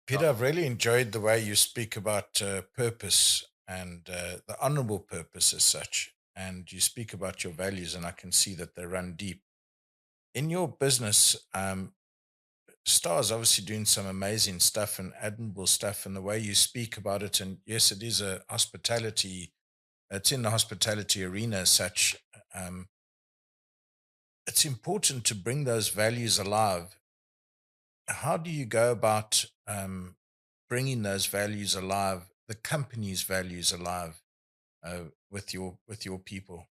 Peter, I've really enjoyed the way you speak about purpose and the honorable purpose as such. And you speak about your values, and I can see that they run deep. In your business, Star's obviously doing some amazing stuff and admirable stuff, and the way you speak about it. And yes, it is a hospitality, it's in the hospitality arena as such. Um, it's important to bring those values alive. How do you go about bringing those values alive, the company's values alive, with your people?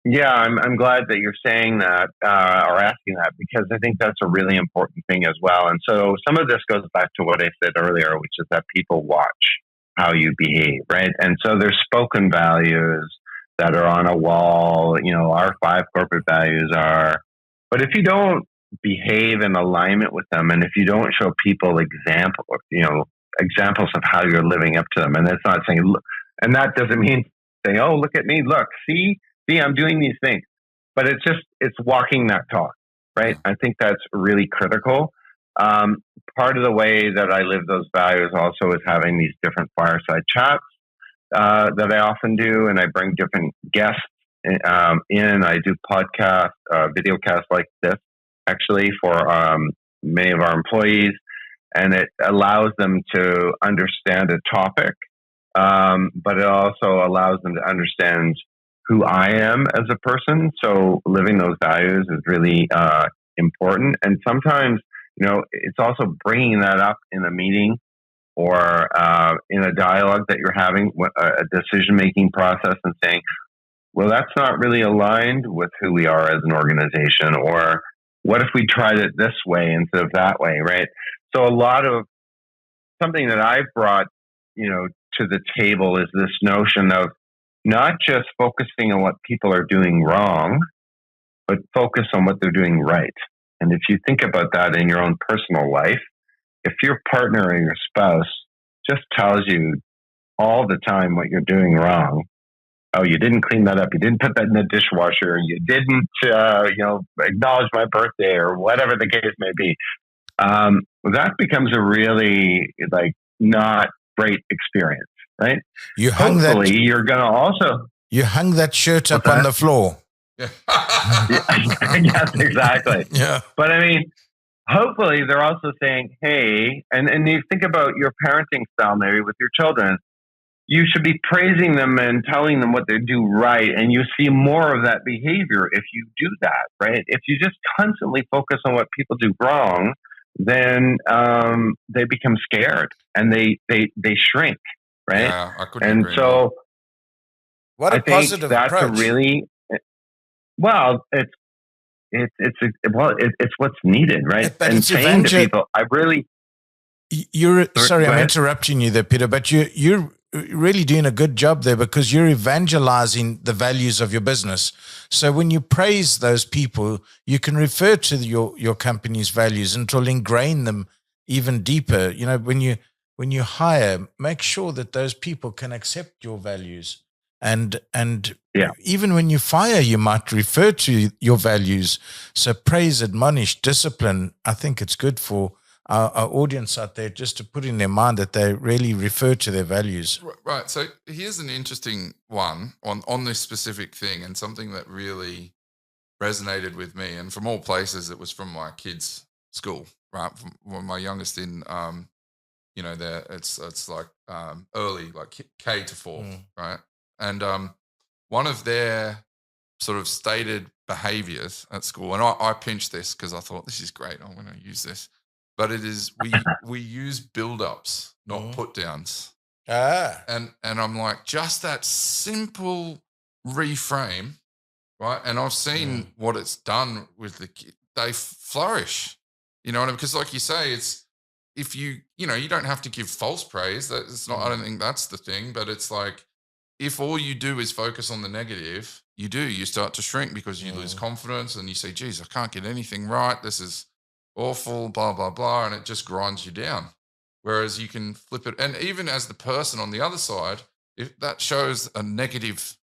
Yeah, I'm glad that you're saying that or asking that because I think that's a really important thing as well. And so some of this goes back to what I said earlier, which is that people watch how you behave, right? And so there's spoken values that are on a wall. Our five corporate values are, but if you don't behave in alignment with them, and if you don't show people examples of how you're living up to them, and it's not saying, and that doesn't mean saying, "Oh, look at me, look, see, I'm doing these things," but it's walking that talk, right? Yeah. I think that's really critical. Um, Part of the way that I live those values also is having these different fireside chats that I often do, and I bring different guests in. I do podcast, video casts like this, actually, for many of our employees, and it allows them to understand a topic, but it also allows them to understand who I am as a person. So living those values is really important. And sometimes, it's also bringing that up in a meeting or in a dialogue that you're having, a decision making process, and saying, well, that's not really aligned with who we are as an organization. Or what if we tried it this way instead of that way, right? So a lot of something that I've brought, to the table is this notion of not just focusing on what people are doing wrong, but focus on what they're doing right. And if you think about that in your own personal life, if your partner or your spouse just tells you all the time what you're doing wrong, oh, you didn't clean that up, you didn't put that in the dishwasher, you didn't, acknowledge my birthday, or whatever the case may be, that becomes a really not great experience, right? You hung that Hopefully, you're going to also. you hung that shirt up What's on that? the floor. Yeah. Yes, exactly. Yeah. But I mean, hopefully, they're also saying, "Hey," and you think about your parenting style, maybe with your children. You should be praising them and telling them what they do right, and you see more of that behavior if you do that, right? If you just constantly focus on what people do wrong, then they become scared and they shrink, right? Yeah, I couldn't And agree more. so What I a think positive that's a approach. really well. It's what's needed, right? But And it's saying to people, I really You're sorry, go I'm ahead. interrupting you there, Peter, but you're really doing a good job there because you're evangelizing the values of your business. So when you praise those people, you can refer to your company's values and it'll ingrain them even deeper. When you hire, make sure that those people can accept your values. And Yeah. even when you fire, you might refer to your values. So praise, admonish, discipline. I think it's good for our audience out there just to put in their mind that they really refer to their values. Right. So here's an interesting one on this specific thing, and something that really resonated with me. And from all places, it was from my kids' school. Right, from my youngest in, there it's like early, like K to 4, right? And one of their sort of stated behaviors at school, and I pinched this because I thought this is great. I'm going to use this. But it is we use build-ups, not put-downs. Ah, And I'm like, just that simple reframe, right? And I've seen what it's done with the kid. They flourish, you know what I mean? Because like you say, it's if you don't have to give false praise. That it's not. I don't think that's the thing. But it's like if all you do is focus on the negative, you start to shrink because you lose confidence and you say, geez, I can't get anything right. This is awful, blah, blah, blah. And it just grinds you down. Whereas you can flip it. And even as the person on the other side, if that shows a negative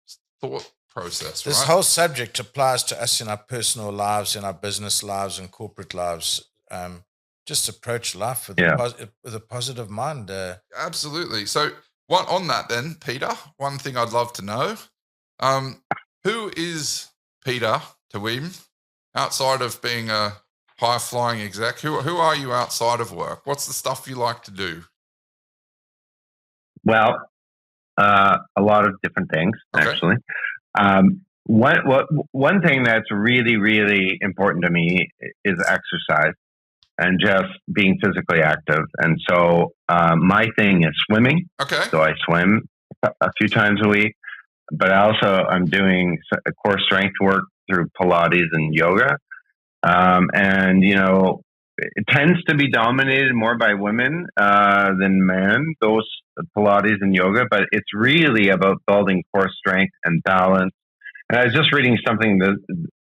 thought process, this right? whole subject applies to us in our personal lives, in our business lives, and corporate lives. just approach life with, with a positive mind. Absolutely. So, what on that then, Peter? One thing I'd love to know: who is Peter Ter Weeme outside of being a high flying exec? Who are you outside of work? What's the stuff you like to do? Well, a lot of different things, actually. One thing that's really, really important to me is exercise and just being physically active. And so my thing is swimming. So I swim a few times a week, but I'm doing core strength work through Pilates and yoga. And, you know, it tends to be dominated more by women than men, those Pilates and yoga, but it's really about building core strength and balance. And I was just reading something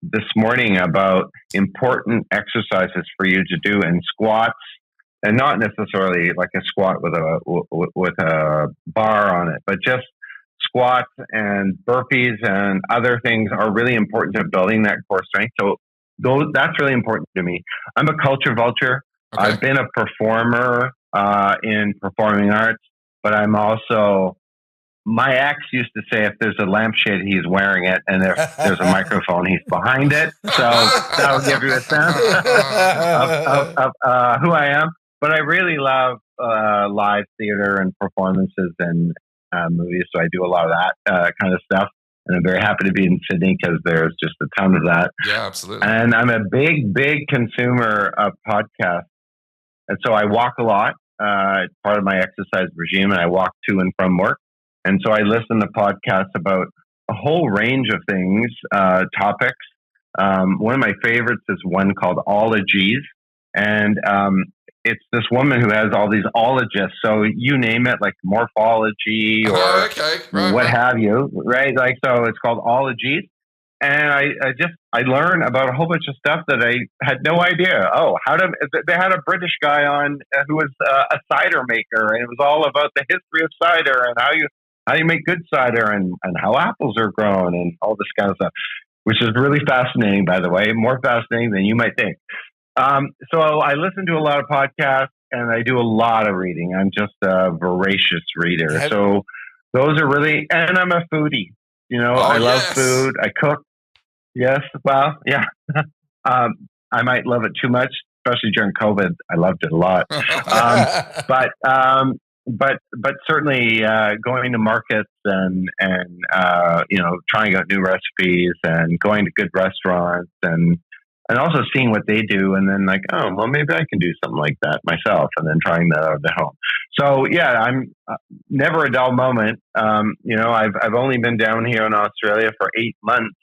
this morning about important exercises for you to do in squats, and not necessarily like a squat with a bar on it, but just squats and burpees and other things are really important to building that core strength. So that's really important to me. I'm a culture vulture. I've been a performer in performing arts, but I'm also, my ex used to say, if there's a lampshade, he's wearing it, and if there's a microphone, he's behind it. So that'll give you a sense of who I am. But I really love live theater and performances and movies, so I do a lot of that kind of stuff. And I'm very happy to be in Sydney because there's just a ton of that. Yeah, absolutely. And I'm a big consumer of podcasts. And so I walk a lot. It's part of my exercise regime, and I walk to and from work. And so I listen to podcasts about a whole range of things, topics. One of my favorites is one called Ologies. And it's this woman who has all these ologists. So you name it, like morphology or what have you, right? Like, so it's called Ologies. And I learn about a whole bunch of stuff that I had no idea. They had a British guy on who was a cider maker, and it was all about the history of cider and how you make good cider and how apples are grown and all this kind of stuff, which is really fascinating, by the way, more fascinating than you might think. So I listen to a lot of podcasts and I do a lot of reading. I'm just a voracious reader. So those are really, and I'm a foodie. You know, I love food. I cook. Yes. Well, yeah. I might love it too much, especially during COVID. I loved it a lot. But certainly going to markets and you know, trying out new recipes and going to good restaurants and also seeing what they do, and then like, oh, well, maybe I can do something like that myself, and then trying that out at home. So yeah, I'm never a dull moment. You know, I've only been down here in Australia for 8 months,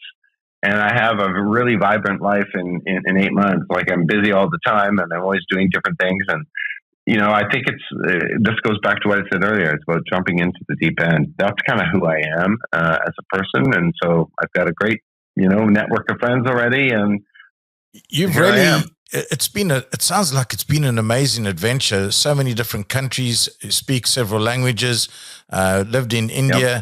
and I have a really vibrant life in 8 months. Like, I'm busy all the time, and I'm always doing different things. And you know, I think this goes back to what I said earlier. It's about jumping into the deep end. That's kind of who I am as a person, and so I've got a great, you know, network of friends already, and you've really, it sounds like it's been an amazing adventure. So many different countries, you speak several languages, lived in India.